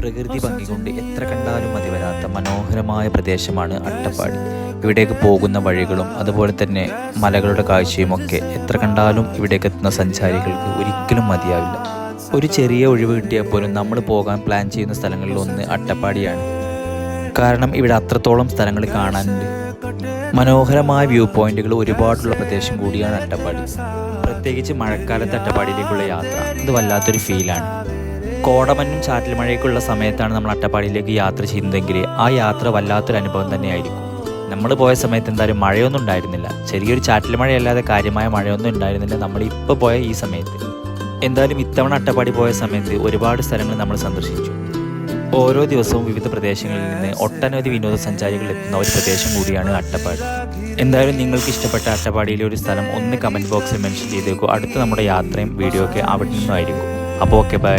പ്രകൃതി ഭംഗി കൊണ്ട് എത്ര കണ്ടാലും മതി വരാത്ത മനോഹരമായ പ്രദേശമാണ് അട്ടപ്പാടി. ഇവിടേക്ക് പോകുന്ന വഴികളും അതുപോലെ തന്നെ മലകളുടെ കാഴ്ചയും ഒക്കെ എത്ര കണ്ടാലും ഇവിടേക്ക് എത്തുന്ന സഞ്ചാരികൾക്ക് ഒരിക്കലും മതിയാവില്ല. ഒരു ചെറിയ ഒഴിവ് കിട്ടിയാൽ പോലും നമ്മൾ പോകാൻ പ്ലാൻ ചെയ്യുന്ന സ്ഥലങ്ങളിലൊന്ന് അട്ടപ്പാടിയാണ്. കാരണം ഇവിടെ അത്രത്തോളം സ്ഥലങ്ങൾ കാണാനുണ്ട്. മനോഹരമായ വ്യൂ പോയിന്റുകൾ ഒരുപാടുള്ള പ്രദേശം കൂടിയാണ് അട്ടപ്പാടി. പ്രത്യേകിച്ച് മഴക്കാലത്ത് അട്ടപ്പാടിയിലേക്കുള്ള യാത്ര അത് വല്ലാത്തൊരു ഫീലാണ്. കോടമഞ്ഞും ചാറ്റൽ മഴയൊക്കെയുള്ള സമയത്താണ് നമ്മൾ അട്ടപ്പാടിയിലേക്ക് യാത്ര ചെയ്യുന്നതെങ്കിൽ ആ യാത്ര വല്ലാത്തൊരു അനുഭവം തന്നെയായിരിക്കും. നമ്മൾ പോയ സമയത്ത് എന്തായാലും മഴയൊന്നും ഉണ്ടായിരുന്നില്ല. ചെറിയൊരു ചാറ്റൽ മഴയല്ലാതെ കാര്യമായ മഴയൊന്നും ഉണ്ടായിരുന്നില്ല നമ്മളിപ്പോൾ പോയ ഈ സമയത്ത്. എന്തായാലും ഇത്തവണ അട്ടപ്പാടി പോയ സമയത്ത് ഒരുപാട് സ്ഥലങ്ങൾ നമ്മൾ സന്ദർശിച്ചു. ഓരോ ദിവസവും വിവിധ പ്രദേശങ്ങളിൽ നിന്ന് ഒട്ടനവധി വിനോദസഞ്ചാരികൾ എത്തുന്ന ഒരു പ്രദേശം കൂടിയാണ് അട്ടപ്പാടി. എന്തായാലും നിങ്ങൾക്ക് ഇഷ്ടപ്പെട്ട അട്ടപ്പാടിയിലെ ഒരു സ്ഥലം ഒന്ന് കമൻറ്റ് ബോക്സിൽ മെൻഷൻ ചെയ്തേക്കൂ. അടുത്ത നമ്മുടെ യാത്രയും വീഡിയോ ഒക്കെ അവിടെ നിന്നായിരിക്കും. അപ്പോൾ ഓക്കെ, ബൈ.